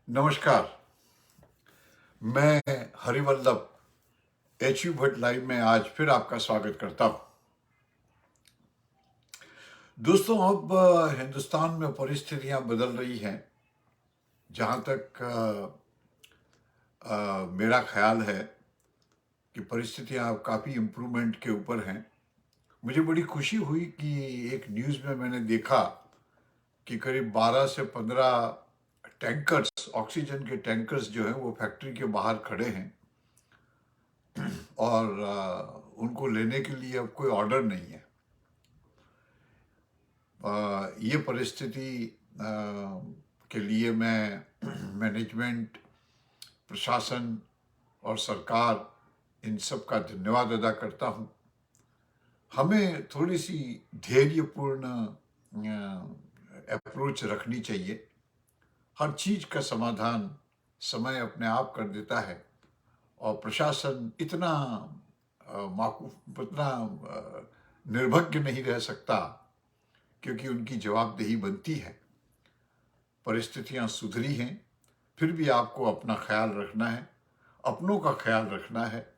नमस्कार। मैं Harivallabh HU Bhatt live में आज फिर आपका स्वागत करता हूं। दोस्तों, अब हिंदुस्तान में परिस्थितियां बदल रही हैं। जहां तक मेरा ख्याल है कि परिस्थितियां अब काफ़ी इम्प्रूवमेंट के ऊपर हैं। मुझे बड़ी खुशी हुई कि एक न्यूज़ में मैंने देखा कि करीब 12 से 15 टैंकर्स, ऑक्सीजन के टैंकर्स जो हैं वो फैक्ट्री के बाहर खड़े हैं और उनको लेने के लिए अब कोई ऑर्डर नहीं है। ये परिस्थिति के लिए मैं मैनेजमेंट, प्रशासन और सरकार, इन सब का धन्यवाद अदा करता हूँ। हमें थोड़ी सी धैर्यपूर्ण अप्रोच रखनी चाहिए। हर चीज़ का समाधान समय अपने आप कर देता है और प्रशासन इतना इतना निर्भज्ञ नहीं रह सकता, क्योंकि उनकी जवाबदेही बनती है। परिस्थितियां सुधरी हैं, फिर भी आपको अपना ख्याल रखना है, अपनों का ख्याल रखना है,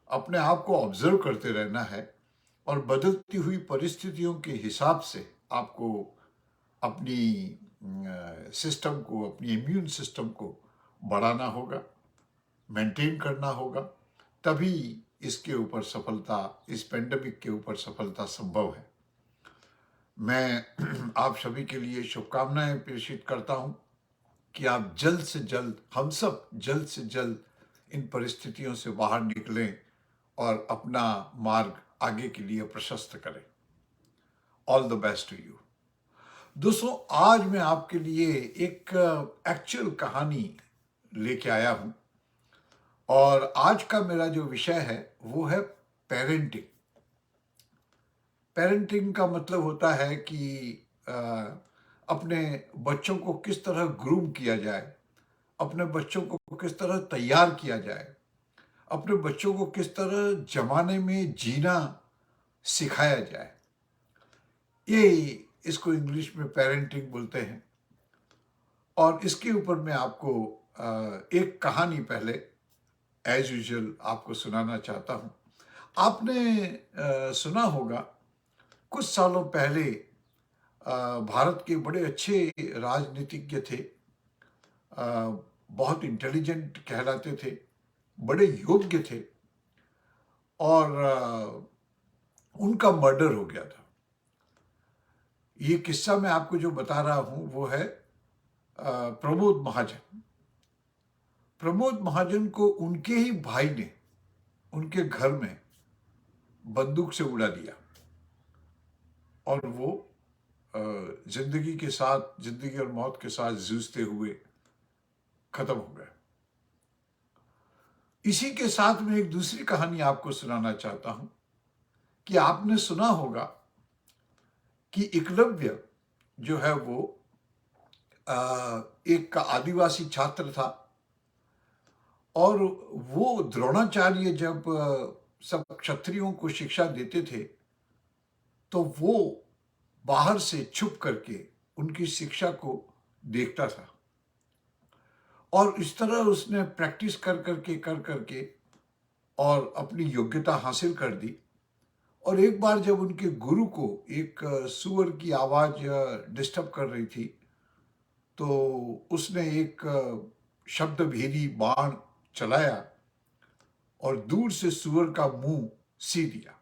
अपने आप को ऑब्जर्व करते रहना है और बदलती हुई परिस्थितियों के हिसाब से आपको अपनी सिस्टम को, अपनी इम्यून सिस्टम को बढ़ाना होगा, मेंटेन करना होगा। तभी इसके ऊपर सफलता, इस पेंडेमिक के ऊपर सफलता संभव है। मैं आप सभी के लिए शुभकामनाएं प्रेषित करता हूं कि आप जल्द से जल्द, हम सब जल्द से जल्द इन परिस्थितियों से बाहर निकलें और अपना मार्ग आगे के लिए प्रशस्त करें। All the best to you. दोस्तों, आज मैं आपके लिए एक एक्चुअल कहानी लेके आया हूं और आज का मेरा जो विषय है वो है पेरेंटिंग। पेरेंटिंग का मतलब होता है कि अपने बच्चों को किस तरह ग्रूम किया जाए, अपने बच्चों को किस तरह तैयार किया जाए, अपने बच्चों को किस तरह जमाने में जीना सिखाया जाए। ये इसको इंग्लिश में पेरेंटिंग बोलते हैं। और इसके ऊपर मैं आपको एक कहानी पहले एज यूजुअल आपको सुनाना चाहता हूँ। आपने सुना होगा, कुछ सालों पहले भारत के बड़े अच्छे राजनीतिज्ञ थे, बहुत इंटेलिजेंट कहलाते थे, बड़े योग्य थे और उनका मर्डर हो गया था। ये किस्सा मैं आपको जो बता रहा हूं वो है प्रमोद महाजन। प्रमोद महाजन को उनके ही भाई ने उनके घर में बंदूक से उड़ा दिया और वो जिंदगी और मौत के साथ जूझते हुए खत्म हो गए। इसी के साथ में एक दूसरी कहानी आपको सुनाना चाहता हूं कि आपने सुना होगा कि एकलव्य जो है वो एक आदिवासी छात्र था और वो द्रोणाचार्य जब सब क्षत्रियों को शिक्षा देते थे तो वो बाहर से छुप करके उनकी शिक्षा को देखता था और इस तरह उसने प्रैक्टिस कर करके और अपनी योग्यता हासिल कर दी। और एक बार जब उनके गुरु को एक सुअर की आवाज डिस्टर्ब कर रही थी तो उसने एक शब्दभेदी बाण चलाया और दूर से सुअर का मुंह सी दिया।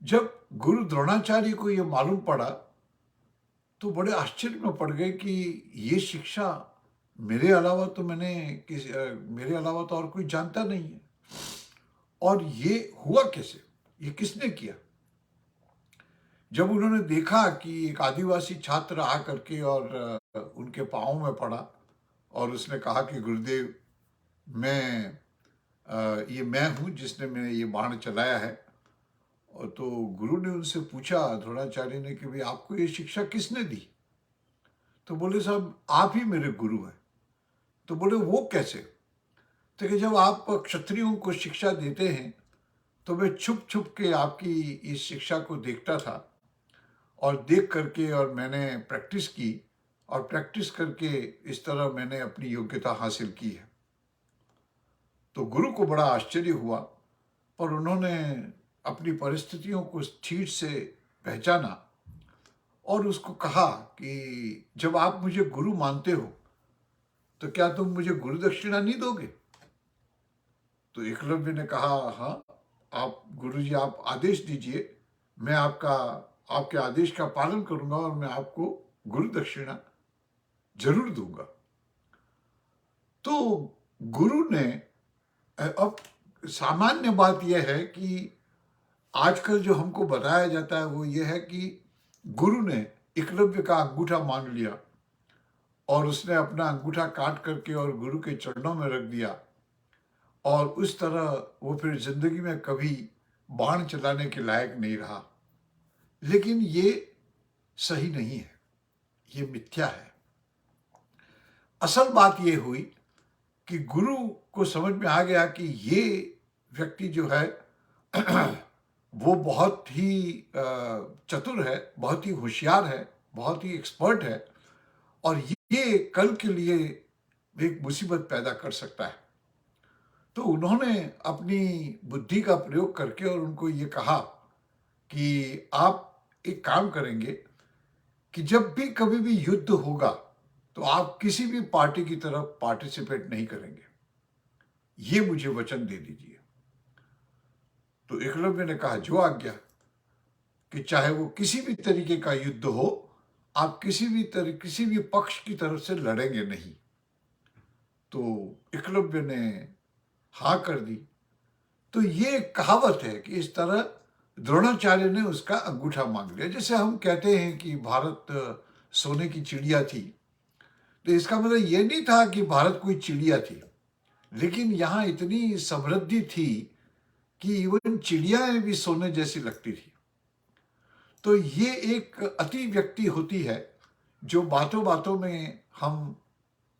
जब गुरु द्रोणाचार्य को यह मालूम पड़ा तो बड़े आश्चर्य में पड़ गए कि ये शिक्षा मेरे अलावा तो और कोई जानता नहीं है और ये हुआ कैसे, ये किसने किया। जब उन्होंने देखा कि एक आदिवासी छात्र आ करके और उनके पाँव में पड़ा और उसने कहा कि गुरुदेव, ये मैं हूँ जिसने मैंने ये बाण चलाया है। और तो गुरु ने उनसे पूछा, द्रोणाचार्य ने, कि भाई आपको ये शिक्षा किसने दी। तो बोले, साहब आप ही मेरे गुरु हैं। तो बोले, वो कैसे। तो कि जब आप क्षत्रियों को शिक्षा देते हैं तो मैं छुप छुप के आपकी इस शिक्षा को देखता था और देख करके और मैंने प्रैक्टिस की और प्रैक्टिस करके इस तरह मैंने अपनी योग्यता हासिल की है। तो गुरु को बड़ा आश्चर्य हुआ, पर उन्होंने अपनी परिस्थितियों को ठीक से पहचाना और उसको कहा कि जब आप मुझे गुरु मानते हो तो क्या तुम मुझे गुरु दक्षिणा नहीं दोगे? तो एकलव्य ने कहा, हाँ, आप गुरुजी आप आदेश दीजिए, मैं आपके आदेश का पालन करूंगा और मैं आपको गुरु दक्षिणा जरूर दूंगा। तो गुरु ने अब सामान्य बात यह है कि आजकल जो हमको बताया जाता है वो ये है कि गुरु ने एकलव्य का अंगूठा मांग लिया और उसने अपना अंगूठा काट करके और गुरु के चरणों में रख दिया, और उस तरह वो फिर जिंदगी में कभी बाण चलाने के लायक नहीं रहा। लेकिन ये सही नहीं है, ये मिथ्या है। असल बात ये हुई कि गुरु को समझ में आ गया कि ये व्यक्ति जो है वो बहुत ही चतुर है, बहुत ही होशियार है, बहुत ही एक्सपर्ट है, और ये कल के लिए एक मुसीबत पैदा कर सकता है। तो उन्होंने अपनी बुद्धि का प्रयोग करके और उनको ये कहा कि आप एक काम करेंगे कि जब भी कभी भी युद्ध होगा तो आप किसी भी पार्टी की तरफ पार्टिसिपेट नहीं करेंगे, ये मुझे वचन दे दीजिए। तो एकलव्य ने कहा, जो आज्ञा, कि चाहे वो किसी भी तरीके का युद्ध हो, आप किसी भी पक्ष की तरफ से लड़ेंगे नहीं। तो एकलव्य ने हाँ कर दी। तो ये एक कहावत है कि इस तरह द्रोणाचार्य ने उसका अंगूठा मांग लिया। जैसे हम कहते हैं कि भारत सोने की चिड़िया थी, तो इसका मतलब ये नहीं था कि भारत कोई चिड़िया थी, लेकिन यहाँ इतनी समृद्धि थी कि इवन चिड़ियाएं भी सोने जैसी लगती थी। तो ये एक अति व्यक्ति होती है जो बातों बातों में हम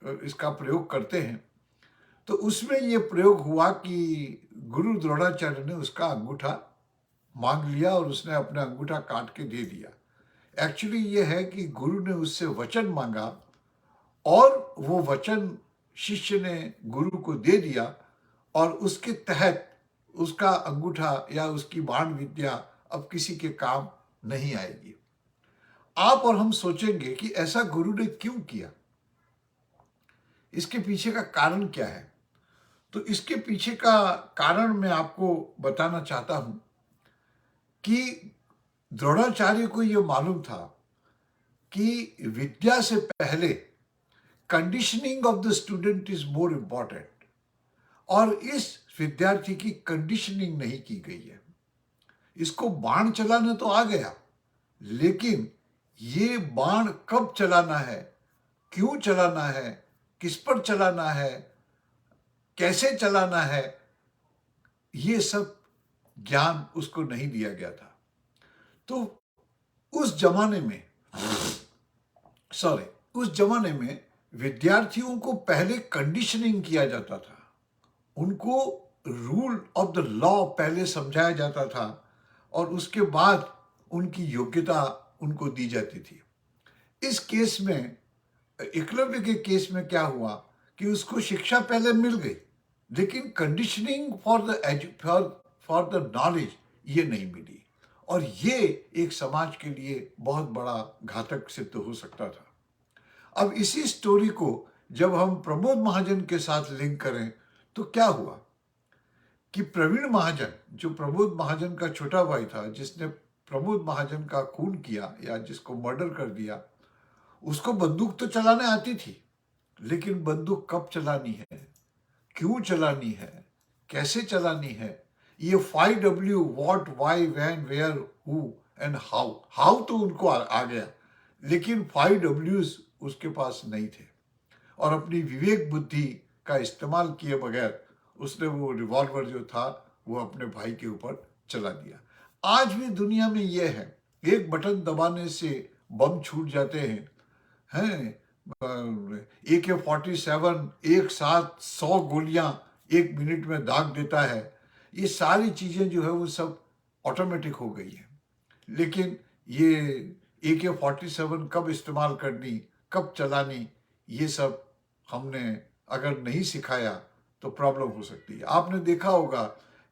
इसका प्रयोग करते हैं। तो उसमें ये प्रयोग हुआ कि गुरु द्रोणाचार्य ने उसका अंगूठा मांग लिया और उसने अपना अंगूठा काट के दे दिया। एक्चुअली ये है कि गुरु ने उससे वचन मांगा और वो वचन शिष्य ने गुरु को दे दिया, और उसके तहत उसका अंगूठा या उसकी बाण विद्या अब किसी के काम नहीं आएगी। आप और हम सोचेंगे कि ऐसा गुरु ने क्यों किया, इसके पीछे का कारण क्या है? तो इसके पीछे का कारण मैं आपको बताना चाहता हूं कि द्रोणाचार्य को यह मालूम था कि विद्या से पहले conditioning of the student is more important, और इस विद्यार्थी की कंडीशनिंग नहीं की गई है। इसको बाण चलाना तो आ गया, लेकिन ये बाण कब चलाना है, क्यों चलाना है, किस पर चलाना है, कैसे चलाना है, ये सब ज्ञान उसको नहीं दिया गया था। तो उस जमाने में विद्यार्थियों को पहले कंडीशनिंग किया जाता था, उनको रूल ऑफ द लॉ पहले समझाया जाता था, और उसके बाद उनकी योग्यता उनको दी जाती थी। इस केस में, एकलव्य के केस में क्या हुआ कि उसको शिक्षा पहले मिल गई, लेकिन कंडीशनिंग फॉर द नॉलेज ये नहीं मिली, और ये एक समाज के लिए बहुत बड़ा घातक सिद्ध हो सकता था। अब इसी स्टोरी को जब हम प्रमोद महाजन के साथ लिंक करें तो क्या हुआ कि प्रवीण महाजन, जो प्रमोद महाजन का छोटा भाई था, जिसने प्रमोद महाजन का खून किया या जिसको मर्डर कर दिया, उसको बंदूक तो चलाने आती थी, लेकिन बंदूक कब चलानी है, क्यों चलानी है, कैसे चलानी है, ये 5W what, why, when, where, who and how तो उनको आ गया, लेकिन 5Ws उसके पास नहीं थे, और अपनी विवेक बुद्धि का इस्तेमाल किए बगैर उसने वो रिवॉल्वर जो था वो अपने भाई के ऊपर चला दिया। आज भी दुनिया में ये है, एक बटन दबाने से बम छूट जाते हैं। AK-47 एक साथ 100 गोलियां 1 मिनट में दाग देता है। ये सारी चीजें जो है वो सब ऑटोमेटिक हो गई है, लेकिन ये AK-47 कब इस्तेमाल करनी, कब चलानी, ये सब हमने अगर नहीं सिखाया तो प्रॉब्लम हो सकती है। आपने देखा होगा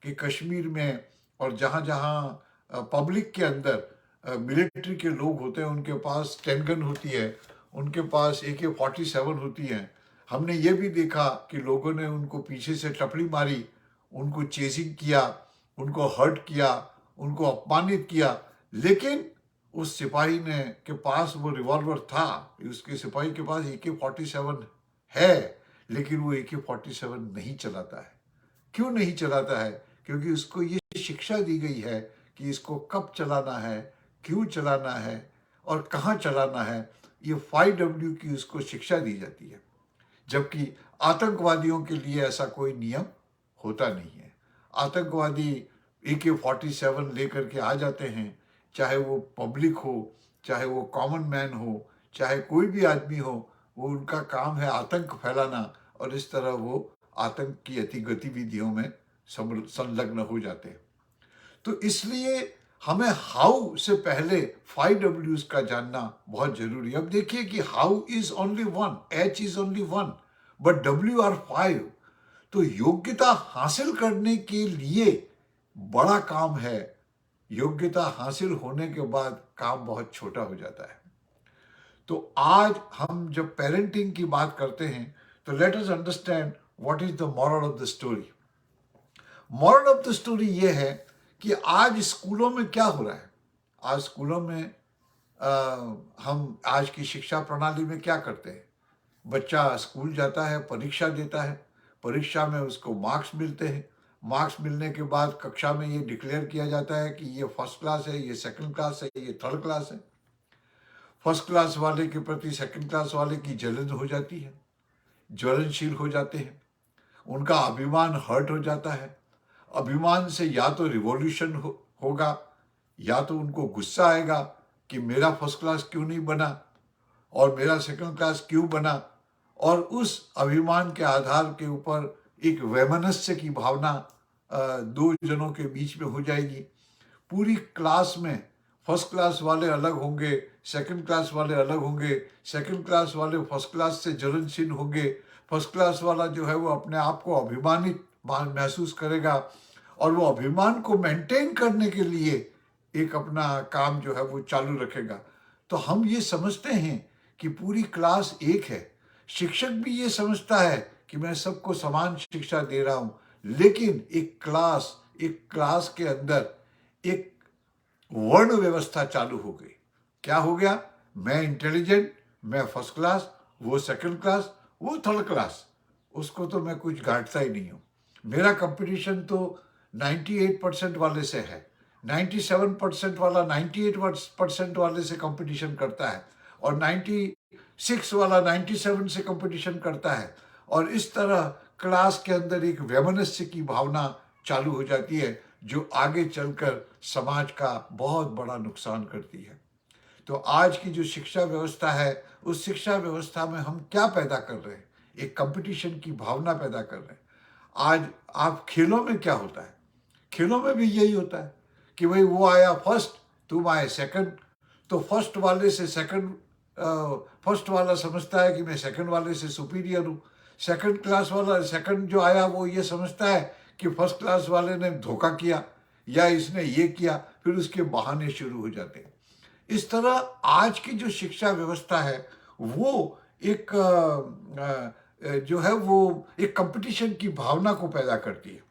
कि कश्मीर में और जहाँ जहाँ पब्लिक के अंदर मिलिट्री के लोग होते हैं, उनके पास 10 गन होती है, उनके पास AK-47 होती है। हमने ये भी देखा कि लोगों ने उनको पीछे से टपली मारी, उनको चेजिंग किया, उनको हर्ट किया, उनको अपमानित किया, लेकिन उस सिपाही ने के पास वो रिवॉल्वर था, उसके सिपाही के पास AK-47 है, लेकिन वो AK-47 नहीं चलाता है। क्यों नहीं चलाता है? क्योंकि उसको ये शिक्षा दी गई है कि इसको कब चलाना है, क्यों चलाना है और कहाँ चलाना है। ये 5W की उसको शिक्षा दी जाती है, जबकि आतंकवादियों के लिए ऐसा कोई नियम होता नहीं है। आतंकवादी AK-47 लेकर के आ जाते हैं, चाहे वो पब्लिक हो, चाहे वो कॉमन मैन हो, चाहे कोई भी आदमी हो, वो उनका काम है आतंक फैलाना, और इस तरह वो आतंक की गतिविधियों में संलग्न हो जाते हैं। तो इसलिए हमें हाउ से पहले 5Ws का जानना बहुत जरूरी है। अब देखिए कि how is only one, H is only one, but W are 5। तो योग्यता हासिल करने के लिए बड़ा काम है, योग्यता हासिल होने के बाद काम बहुत छोटा हो जाता है। तो आज हम जब पेरेंटिंग की बात करते हैं, तो let us understand what is the moral of the story. Moral of the story ये है कि आज स्कूलों में क्या हो रहा है। आज स्कूलों में हम आज की शिक्षा प्रणाली में क्या करते हैं। बच्चा स्कूल जाता है, परीक्षा देता है, परीक्षा में उसको मार्क्स मिलते हैं। मार्क्स मिलने के बाद कक्षा में ये डिक्लेयर किया जाता है कि ये फर्स्ट क्लास है, ये सेकंड क्लास है, ये थर्ड क्लास है। फर्स्ट क्लास वाले के प्रति सेकंड क्लास वाले की जलन हो जाती है, ज्वलनशील हो जाते हैं, उनका अभिमान हर्ट हो जाता है। अभिमान से या तो रिवॉल्यूशन होगा, या तो उनको गुस्सा आएगा कि मेरा फर्स्ट क्लास क्यों नहीं बना और मेरा सेकंड क्लास क्यों बना, और उस अभिमान के आधार के ऊपर एक वैमनस्य की भावना दो जनों के बीच में हो जाएगी। पूरी क्लास में फर्स्ट क्लास वाले अलग होंगे, सेकंड क्लास वाले अलग होंगे, सेकंड क्लास वाले फर्स्ट क्लास से जलनशील होंगे, फर्स्ट क्लास वाला जो है वो अपने आप को अभिमानित महसूस करेगा, और वो अभिमान को मेंटेन करने के लिए एक अपना काम जो है वो चालू रखेगा। तो हम ये समझते हैं कि पूरी क्लास एक है, शिक्षक भी ये समझता है कि मैं सबको समान शिक्षा दे रहा हूँ, लेकिन एक क्लास के अंदर एक वर्ण व्यवस्था चालू हो गई। क्या हो गया? मैं इंटेलिजेंट, मैं फर्स्ट क्लास, वो सेकंड क्लास, वो थर्ड क्लास, उसको तो मैं कुछ गांठता ही नहीं हूँ। मेरा कंपटीशन तो 98% वाले से है, 97% वाला 98% वाले से कंपटीशन करता है, और 96 वाला 97 से कंपटीशन करता है, और इस तरह क्लास के अंदर एक वैमनस्य की भावना चालू हो जाती है, जो आगे चलकर समाज का बहुत बड़ा नुकसान करती है। तो आज की जो शिक्षा व्यवस्था है, उस शिक्षा व्यवस्था में हम क्या पैदा कर रहे हैं? एक कंपटीशन की भावना पैदा कर रहे हैं। आज आप खेलों में क्या होता है? खेलों में भी यही होता है कि भाई वो आया फर्स्ट, तुम आए सेकंड, तो फर्स्ट वाले से सेकंड, फर्स्ट वाला समझता है कि मैं सेकंड वाले से सुपीरियर हूँ। सेकंड क्लास वाला, सेकंड जो आया वो ये समझता है कि फर्स्ट क्लास वाले ने धोखा किया या इसने ये किया, फिर उसके बहाने शुरू हो जाते हैं। इस तरह आज की जो शिक्षा व्यवस्था है वो एक जो है वो एक कंपटीशन की भावना को पैदा करती है।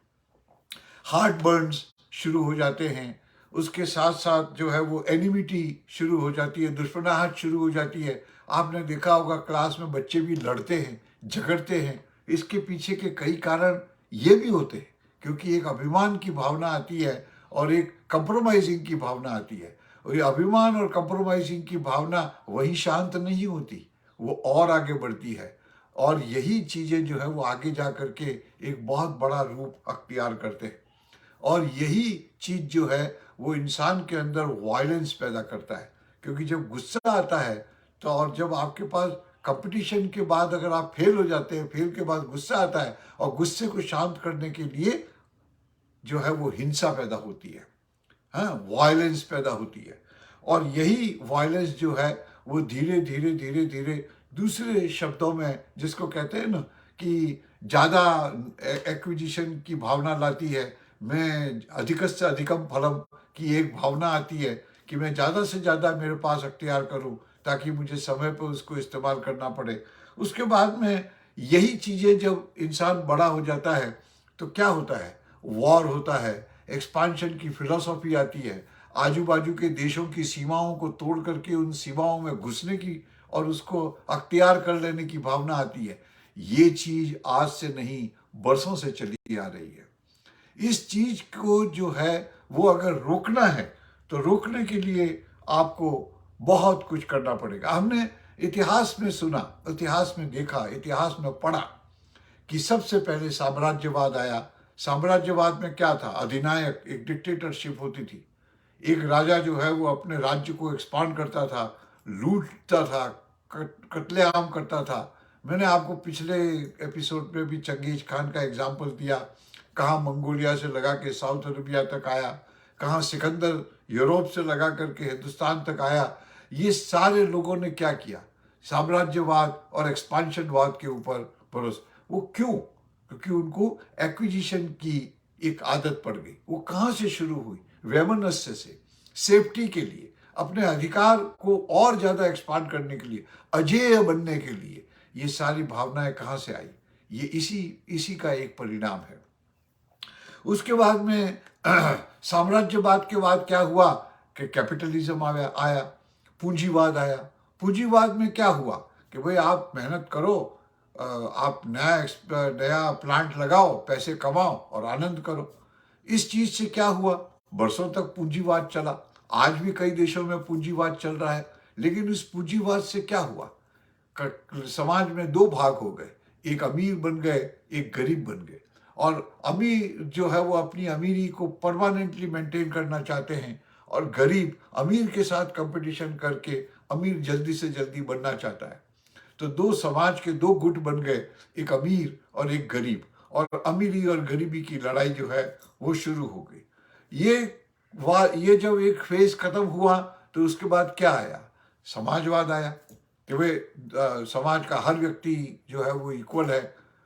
हार्ट बर्न्स शुरू हो जाते हैं, उसके साथ साथ जो है वो एनिमिटी शुरू हो जाती है, दुश्मनाहट शुरू हो जाती है। आपने देखा होगा क्लास में बच्चे भी लड़ते हैं, झगड़ते हैं। इसके पीछे के कई कारण ये भी होते हैं, क्योंकि एक अभिमान की भावना आती है और एक कंप्रोमाइजिंग की भावना आती है, और ये अभिमान और कंप्रोमाइजिंग की भावना वही शांत नहीं होती, वो और आगे बढ़ती है, और यही चीज़ें जो है वो आगे जा करके एक बहुत बड़ा रूप अख्तियार करते हैं, और यही चीज जो है वो इंसान के अंदर वायलेंस पैदा करता है। क्योंकि जब गुस्सा आता है, तो और जब आपके पास कंपटीशन के बाद अगर आप फेल हो जाते हैं, फेल के बाद गुस्सा आता है, और गुस्से को शांत करने के लिए जो है वो हिंसा पैदा होती है, हाँ, वायलेंस पैदा होती है। और यही वायलेंस जो है वो धीरे धीरे धीरे धीरे दूसरे शब्दों में जिसको कहते हैं ना कि ज़्यादा एक्विजिशन की भावना लाती है, मैं अधिकस से अधिकम फलम की एक भावना आती है कि मैं ज़्यादा से ज़्यादा मेरे पास अख्तियार करूं ताकि मुझे समय पर उसको इस्तेमाल करना पड़े। उसके बाद में यही चीज़ें जब इंसान बड़ा हो जाता है तो क्या होता है, वॉर होता है, एक्सपांशन की फिलॉसफी आती है, आजू बाजू के देशों की सीमाओं को तोड़ करके उन सीमाओं में घुसने की और उसको अख्तियार कर लेने की भावना आती है। ये चीज आज से नहीं, बरसों से चली आ रही है। इस चीज को जो है वो अगर रोकना है तो रोकने के लिए आपको बहुत कुछ करना पड़ेगा। हमने इतिहास में सुना, इतिहास में देखा, इतिहास में पढ़ा कि सबसे पहले साम्राज्यवाद आया। साम्राज्यवाद में क्या था, अधिनायक, एक डिक्टेटरशिप होती थी। एक राजा जो है वो अपने राज्य को एक्सपांड करता था, लूटता था, कत्लेआम करता था। मैंने आपको पिछले एपिसोड में भी चंगेज खान का एग्जाम्पल दिया, कहाँ मंगोलिया से लगा के साउथ अरेबिया तक आया, कहाँ सिकंदर यूरोप से लगा करके हिंदुस्तान तक आया। ये सारे लोगों ने क्या किया, साम्राज्यवाद और एक्सपांशनवाद के ऊपर भरोसा। वो क्यों? क्योंकि उनको एक्विजिशन की एक आदत पड़ गई। वो कहाँ से शुरू हुई, वैमनस्य से, सेफ्टी के लिए, अपने अधिकार को और ज्यादा एक्सपांड करने के लिए, अजेय बनने के लिए। ये सारी भावनाएं कहाँ से आई? ये इसी इसी का एक परिणाम है। उसके बाद में साम्राज्यवाद के बाद क्या हुआ कि कैपिटलिज्म आया, पूंजीवाद आया। पूंजीवाद में क्या हुआ कि भाई आप मेहनत करो, आप नया प्लांट लगाओ, पैसे कमाओ और आनंद करो। इस चीज से क्या हुआ, बरसों तक पूंजीवाद चला। आज भी कई देशों में पूंजीवाद चल रहा है। लेकिन उस पूंजीवाद से क्या हुआ, समाज में दो भाग हो गए, एक अमीर बन गए, एक गरीब बन गए। और अमीर जो है वो अपनी अमीरी को परमानेंटली मेंटेन करना चाहते हैं, और गरीब अमीर के साथ कंपटीशन करके अमीर जल्दी से जल्दी बनना चाहता है। तो दो समाज के दो गुट बन गए, एक अमीर और एक गरीब। और अमीरी और गरीबी की लड़ाई जो है वो शुरू हो गई। ये जब एक फेज खत्म हुआ तो उसके बाद क्या आया, समाजवाद आया कि वे समाज का हर व्यक्ति जो है वो इक्वल है।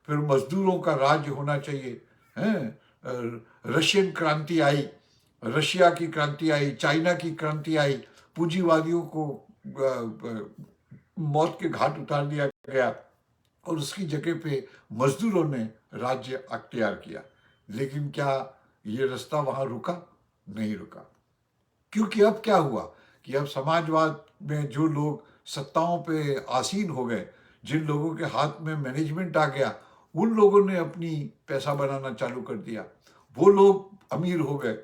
फिर मजदूरों का राज्य होना चाहिए, हैं। रशियन क्रांति आई, रशिया की क्रांति आई, चाइना की क्रांति आई। पूंजीवादियों को मौत के घाट उतार दिया गया और उसकी जगह पे मजदूरों ने राज्य अख्तियार किया। लेकिन क्या ये रास्ता वहां रुका? नहीं रुका। क्योंकि अब क्या हुआ कि अब समाजवाद में जो लोग सत्ताओं पे आसीन हो गए, जिन लोगों के हाथ में मैनेजमेंट आ गया, उन लोगों ने अपनी पैसा बनाना चालू कर दिया। वो लोग अमीर हो गए।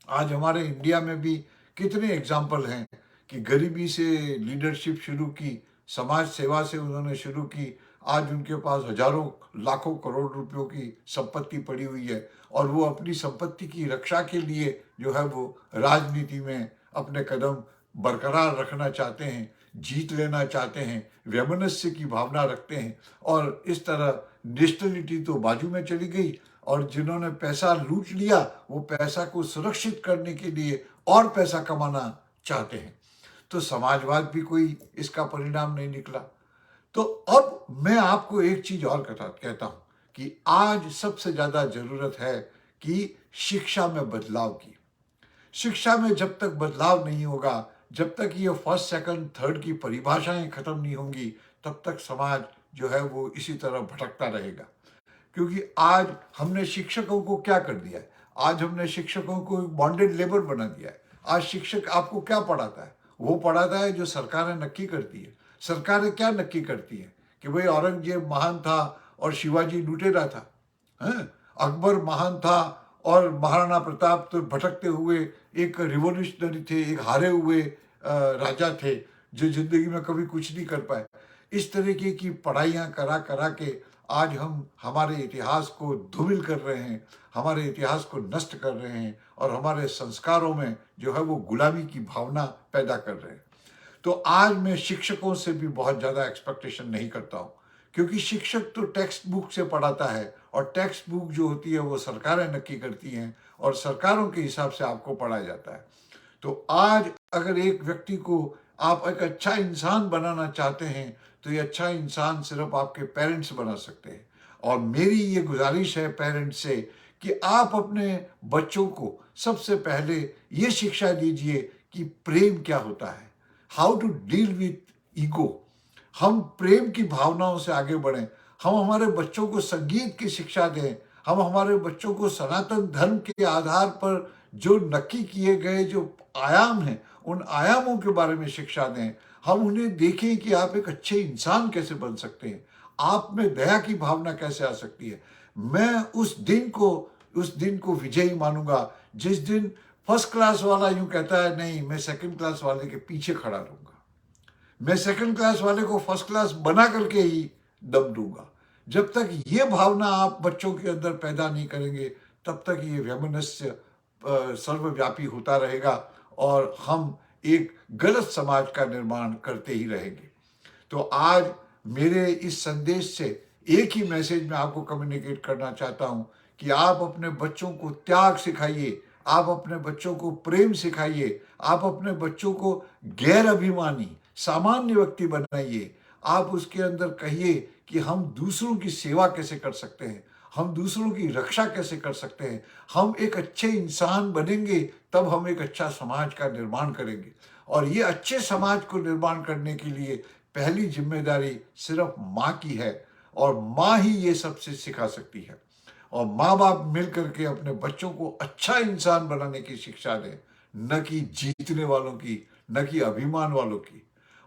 आज हमारे इंडिया में भी कितने एग्जाम्पल हैं कि गरीबी से लीडरशिप शुरू की, समाज सेवा से उन्होंने शुरू की। आज उनके पास हजारों लाखों करोड़ रुपयों की संपत्ति पड़ी हुई है और वो अपनी संपत्ति की रक्षा के लिए जो है वो राजनीति में अपने कदम बरकरार रखना चाहते हैं, जीत लेना चाहते हैं, वैमनस्य की भावना रखते हैं। और इस तरह नेशनलिटी तो बाजू में चली गई, और जिन्होंने पैसा लूट लिया वो पैसा को सुरक्षित करने के लिए और पैसा कमाना चाहते हैं। तो समाजवाद भी कोई इसका परिणाम नहीं निकला। तो अब मैं आपको एक चीज और कहता हूं कि आज सबसे ज्यादा जरूरत है कि शिक्षा में बदलाव की। शिक्षा में जब तक बदलाव नहीं होगा, जब तक ये फर्स्ट सेकंड थर्ड की परिभाषाएं खत्म नहीं होंगी, तब तक समाज जो है वो इसी तरह भटकता रहेगा। क्योंकि आज हमने शिक्षकों को क्या कर दिया है, आज हमने शिक्षकों को एक बॉन्डेड लेबर बना दिया है। आज शिक्षक आपको क्या पढ़ाता है, वो पढ़ाता है जो सरकारें नक्की करती है। सरकारें क्या नक्की करती है कि भाई औरंगजेब महान था और शिवाजी लुटेरा था, हैं? अकबर महान था और महाराणा प्रताप तो भटकते हुए एक रिवोल्यूशनरी थे, एक हारे हुए राजा थे जो जिंदगी में कभी कुछ नहीं कर पाए। इस तरीके की पढ़ाइयाँ करा करा के आज हम हमारे इतिहास को धूमिल कर रहे हैं, हमारे इतिहास को नष्ट कर रहे हैं और हमारे संस्कारों में जो है वो गुलामी की भावना पैदा कर रहे हैं। तो आज मैं शिक्षकों से भी बहुत ज़्यादा एक्सपेक्टेशन नहीं करता हूँ, क्योंकि शिक्षक तो टेक्स्ट बुक से पढ़ाता है और टेक्स्ट बुक जो होती है वो सरकारें नक्की करती हैं और सरकारों के हिसाब से आपको पढ़ाया जाता है। तो आज अगर एक व्यक्ति को आप एक अच्छा इंसान बनाना चाहते हैं तो ये अच्छा इंसान सिर्फ आपके पेरेंट्स बना सकते हैं। और मेरी ये गुजारिश है पेरेंट्स से कि आप अपने बच्चों को सबसे पहले ये शिक्षा दीजिए कि प्रेम क्या होता है, how to deal with ego. हम प्रेम की भावनाओं से आगे बढ़ें। हम हमारे बच्चों को संगीत की शिक्षा दें। हम हमारे बच्चों को सनातन धर्म के आधार पर जो नक्की किए गए जो आयाम हैं, उन आयामों के बारे में शिक्षा दें। हम उन्हें देखें कि आप एक अच्छे इंसान कैसे बन सकते हैं, आप में दया की भावना कैसे आ सकती है। मैं उस दिन को विजयी मानूंगा जिस दिन फर्स्ट क्लास वाला यूं कहता है, नहीं मैं सेकंड क्लास वाले के पीछे खड़ा रहूंगा, मैं सेकंड क्लास वाले को फर्स्ट क्लास बना करके ही दम दूंगा। जब तक ये भावना आप बच्चों के अंदर पैदा नहीं करेंगे, तब तक ये वैमनस्य सर्वव्यापी होता रहेगा और हम एक गलत समाज का निर्माण करते ही रहेंगे। तो आज मेरे इस संदेश से एक ही मैसेज मैं आपको कम्युनिकेट करना चाहता हूं कि आप अपने बच्चों को त्याग सिखाइए, आप अपने बच्चों को प्रेम सिखाइए, आप अपने बच्चों को गैर अभिमानी सामान्य व्यक्ति बनाइए। आप उसके अंदर कहिए कि हम दूसरों की सेवा कैसे कर सकते हैं, हम दूसरों की रक्षा कैसे कर सकते हैं। हम एक अच्छे इंसान बनेंगे तब हम एक अच्छा समाज का निर्माण करेंगे। और ये अच्छे समाज को निर्माण करने के लिए पहली जिम्मेदारी सिर्फ माँ की है और माँ ही ये सबसे सिखा सकती है। और माँ बाप मिल करके अपने बच्चों को अच्छा इंसान बनाने की शिक्षा दें, न कि जीतने वालों की, न कि अभिमान वालों की।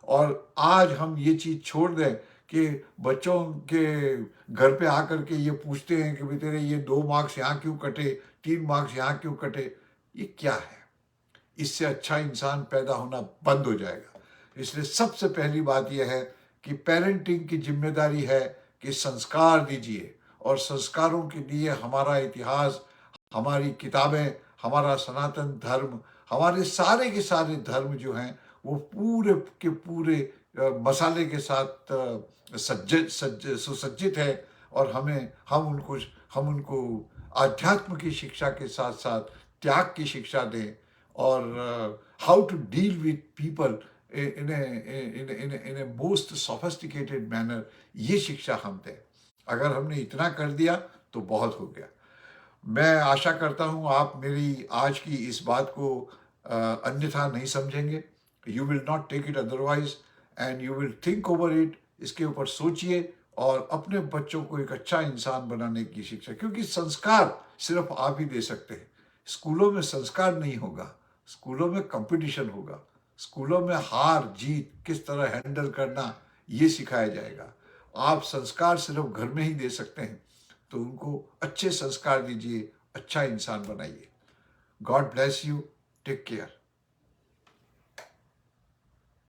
और आज हम ये चीज छोड़ दें कि बच्चों के घर पे आकर के ये पूछते हैं कि भाई तेरे ये 2 मार्क्स यहाँ क्यों कटे, 3 मार्क्स यहाँ क्यों कटे। ये क्या है? इससे अच्छा इंसान पैदा होना बंद हो जाएगा। इसलिए सबसे पहली बात यह है कि पेरेंटिंग की जिम्मेदारी है कि संस्कार दीजिए, और संस्कारों के लिए हमारा इतिहास, हमारी किताबें, हमारा सनातन धर्म, हमारे सारे के सारे धर्म जो हैं वो पूरे के पूरे मसाले के साथ सुसज्जित है। और हम उनको आध्यात्म की शिक्षा के साथ साथ त्याग की शिक्षा दें और how to deal with people in a most sophisticated manner, ये शिक्षा हम दें। अगर हमने इतना कर दिया तो बहुत हो गया। मैं आशा करता हूँ आप मेरी आज की इस बात को अन्यथा नहीं समझेंगे। You will not take it otherwise and you will think over it. इसके ऊपर सोचिए और अपने बच्चों को एक अच्छा इंसान बनाने की शिक्षा, क्योंकि संस्कार सिर्फ आप ही दे सकते हैं। स्कूलों में संस्कार नहीं होगा, स्कूलों में कंपटीशन होगा। स्कूलों में हार जीत किस तरह हैंडल करना ये सिखाया जाएगा। आप संस्कार सिर्फ घर में ही दे सकते हैं। तो उनको अच्छे संस्कार दीजिए, अच्छा इंसान बनाइए। God bless you, take care.